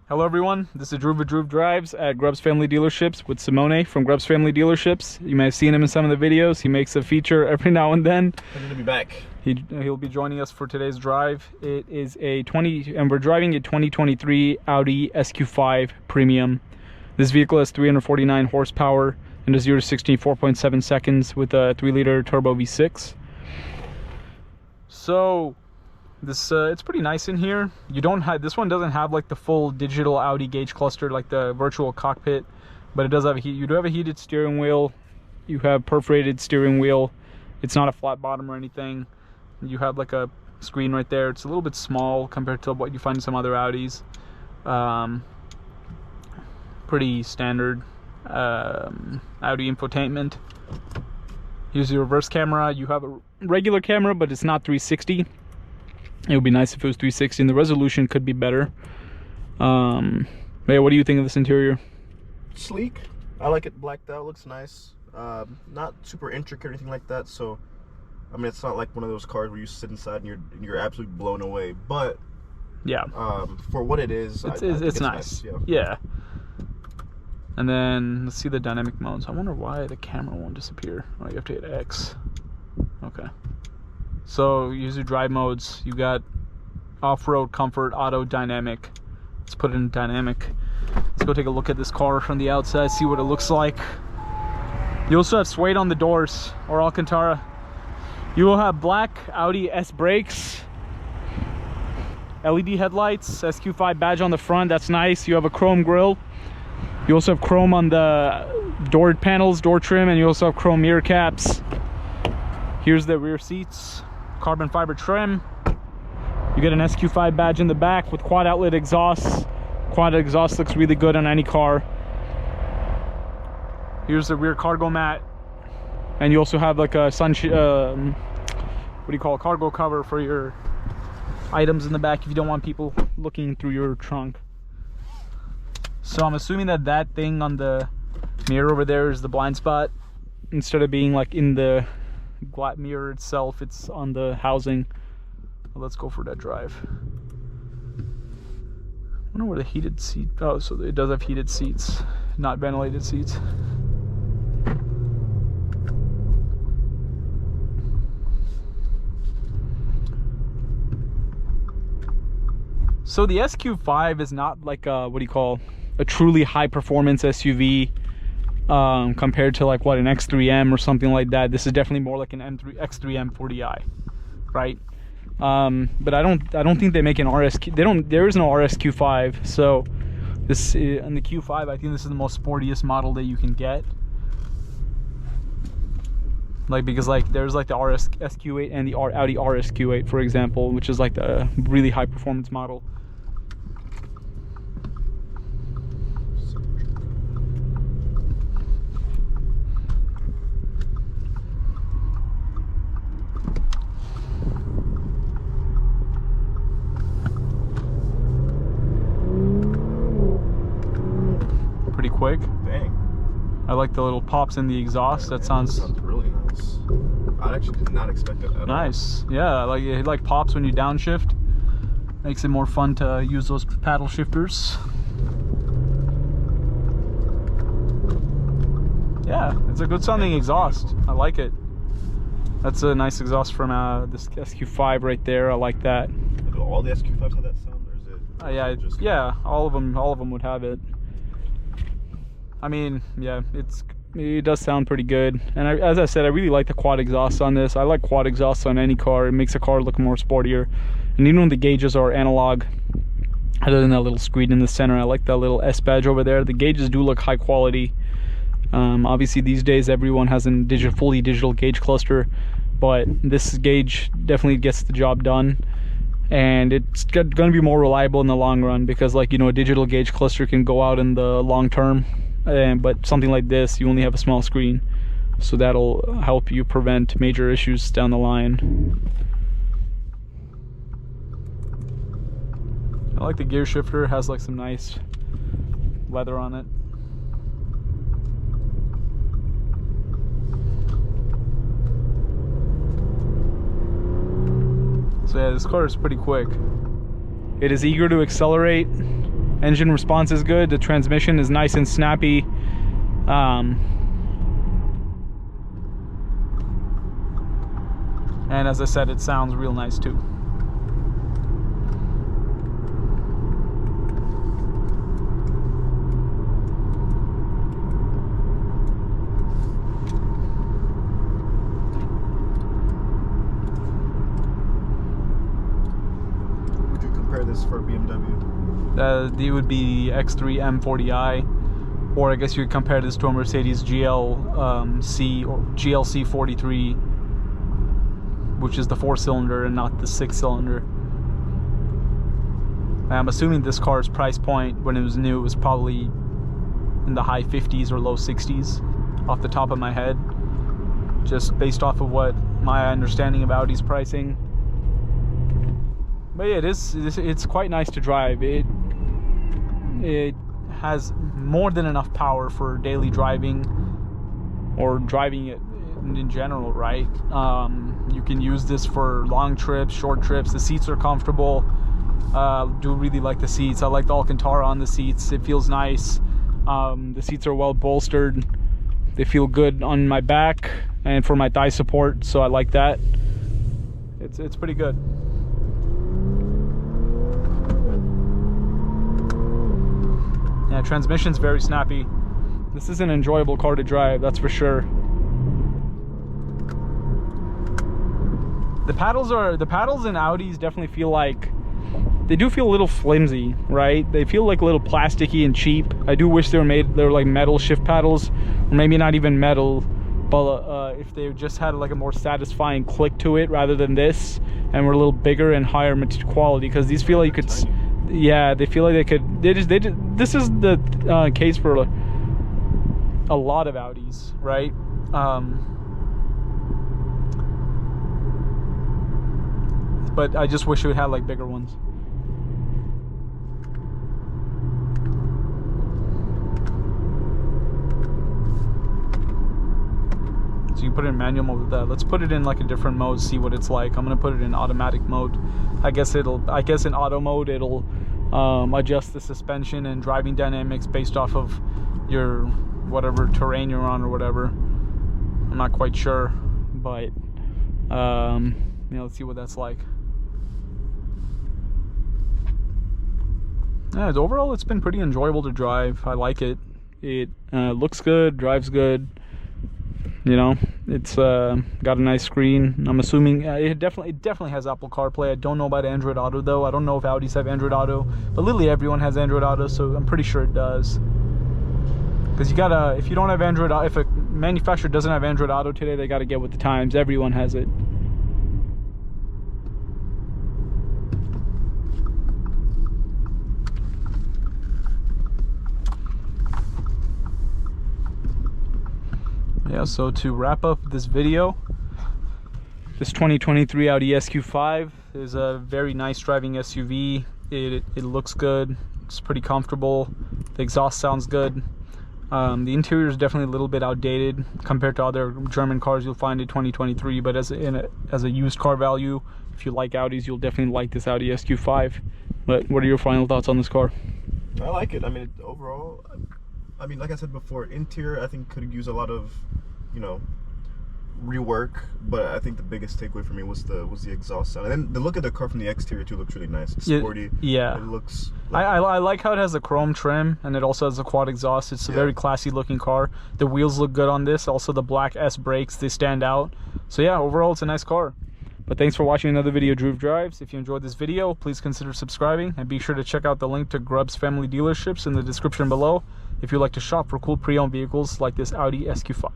Hello everyone, this is Drew Drives at Grubbs Family Dealerships with Simone from Grubbs Family Dealerships. You may have seen him in some of the videos. He makes a feature every now and then. Good to be back. He'll be joining us for today's drive. It is we're driving a 2023 Audi SQ5 Premium. This vehicle has 349 horsepower and a 0 to 60 in 4.7 seconds with a 3-liter turbo V6. So this it's pretty nice in here. This one doesn't have like the full digital Audi gauge cluster like the virtual cockpit, but it does have you do have a heated steering wheel. You have perforated steering wheel. It's not a flat bottom or anything. You have like a screen right there. It's a little bit small compared to what you find in some other Audis. Pretty standard Audi infotainment. Here's your reverse camera. You have a regular camera, but it's not 360. It would be nice if it was 360, and the resolution could be better. Yeah, what do you think of this interior? Sleek. I like it blacked out. Looks nice. Not super intricate or anything like that. So, I mean, it's not like one of those cars where you sit inside and you're absolutely blown away. But yeah, for what it is, it's nice. Yeah. And then let's see the dynamic modes. I wonder why the camera won't disappear. Oh, you have to hit X. Okay. So use your drive modes. You got off-road, comfort, auto, dynamic. Let's put it in dynamic. Let's go take a look at this car from the outside, see what it looks like. You also have suede on the doors, or Alcantara. You will have black Audi S brakes, LED headlights, SQ5 badge on the front. That's nice. You have a chrome grille. You also have chrome on the door panels, door trim, and you also have chrome mirror caps. Here's the rear seats. Carbon fiber trim. You get an SQ5 badge in the back with quad outlet exhaust. Quad exhaust looks really good on any car. Here's the rear cargo mat, and you also have like a cargo cover for your items in the back if you don't want people looking through your trunk. So I'm assuming that thing on the mirror over there is the blind spot. Instead of being like in the mirror itself, it's on the housing. Well, let's go for that drive. I wonder where the heated seat. Oh, so it does have heated seats, not ventilated seats. So the SQ5 is not like a a truly high performance SUV. Compared to like an X3M or something like that. This is definitely more like an X3M 40i, right? But I don't think they make an RSQ. There is no RSQ5. So this and the Q5, I think this is the most sportiest model that you can get. Like, because like there's like the SQ8 and the Audi RSQ8, for example, which is like the really high performance model. Quick. Dang. I like the little pops in the exhaust. That sounds really nice. I actually did not expect that at all. Nice. Yeah, it like pops when you downshift. Makes it more fun to use those paddle shifters. Yeah, it's a good sounding exhaust. I like it. That's a nice exhaust from this SQ5 right there. I like that. Do all the SQ5s have that sound, or is it? Yeah, all of them would have it. I mean, yeah, it does sound pretty good. And as I said, I really like the quad exhaust on this. I like quad exhaust on any car. It makes a car look more sportier. And even when the gauges are analog, other than that little screen in the center, I like that little S badge over there. The gauges do look high quality. Obviously these days everyone has a fully digital gauge cluster, but this gauge definitely gets the job done. And it's going to be more reliable in the long run, because a digital gauge cluster can go out in the long term. But something like this, you only have a small screen, so that'll help you prevent major issues down the line. I like the gear shifter. It has like some nice leather on it. So yeah, this car is pretty quick. It is eager to accelerate, Engine response is good. The transmission is nice and snappy. And as I said, it sounds real nice too. Would you compare this for BMW? It would be X3 M40i, or I guess you could compare this to a Mercedes GLC or GLC 43, which is the 4-cylinder and not the 6-cylinder. I'm assuming this car's price point when it was new was probably in the high 50s or low 60s, off the top of my head, just based off of what my understanding of Audi's pricing. But yeah, it's quite nice to drive. It has more than enough power for daily driving, or driving it in general, right? You can use this for long trips, short trips. The seats are comfortable. Do really like the seats. I like the Alcantara on the seats. It feels nice. The seats are well bolstered. They feel good on my back and for my thigh support, so I like that. It's pretty good. Yeah, transmission's very snappy. This is an enjoyable car to drive, that's for sure. The paddles in Audis definitely feel like, they do feel a little flimsy, right? They feel like a little plasticky and cheap. I do wish they were like metal shift paddles, or maybe not even metal, but if they just had like a more satisfying click to it rather than this, and were a little bigger and higher quality, because these feel like you could, yeah, they feel like they could, this is the case for a lot of Audis, right? But I just wish it would have like bigger ones. So you put it in manual mode with that. Let's put it in like a different mode, see what it's like. I'm gonna put it in automatic mode. I guess in auto mode it'll adjust the suspension and driving dynamics based off of your whatever terrain you're on or whatever. I'm not quite sure, but let's see what that's like. Yeah, overall it's been pretty enjoyable to drive. I like it. It looks good, drives good. You know, it's got a nice screen. I'm assuming it definitely has Apple CarPlay. I don't know about Android Auto though. I don't know if Audis have Android Auto, but literally everyone has Android Auto, so I'm pretty sure it does. Because you gotta, if you don't have Android, if a manufacturer doesn't have Android Auto today, they gotta get with the times. Everyone has it. Yeah, so to wrap up this video, this 2023 Audi SQ5 is a very nice driving SUV. It looks good. It's pretty comfortable. The exhaust sounds good. The interior is definitely a little bit outdated compared to other German cars you'll find in 2023, but as a used car value, if you like Audis, you'll definitely like this Audi SQ5. But what are your final thoughts on this car? I like it. I mean, overall, I mean, like I said before, interior I think could use a lot of, rework, but I think the biggest takeaway for me was the exhaust sound. And then the look of the car from the exterior too looks really nice. It's sporty. Yeah. It looks like I like how it has a chrome trim and it also has a quad exhaust. It's a very classy looking car. The wheels look good on this. Also the black S brakes, they stand out. So yeah, overall it's a nice car. But thanks for watching another video of Drew Drives. If you enjoyed this video, please consider subscribing and be sure to check out the link to Grubb's family dealerships in the description below if you'd like to shop for cool pre-owned vehicles like this Audi SQ5.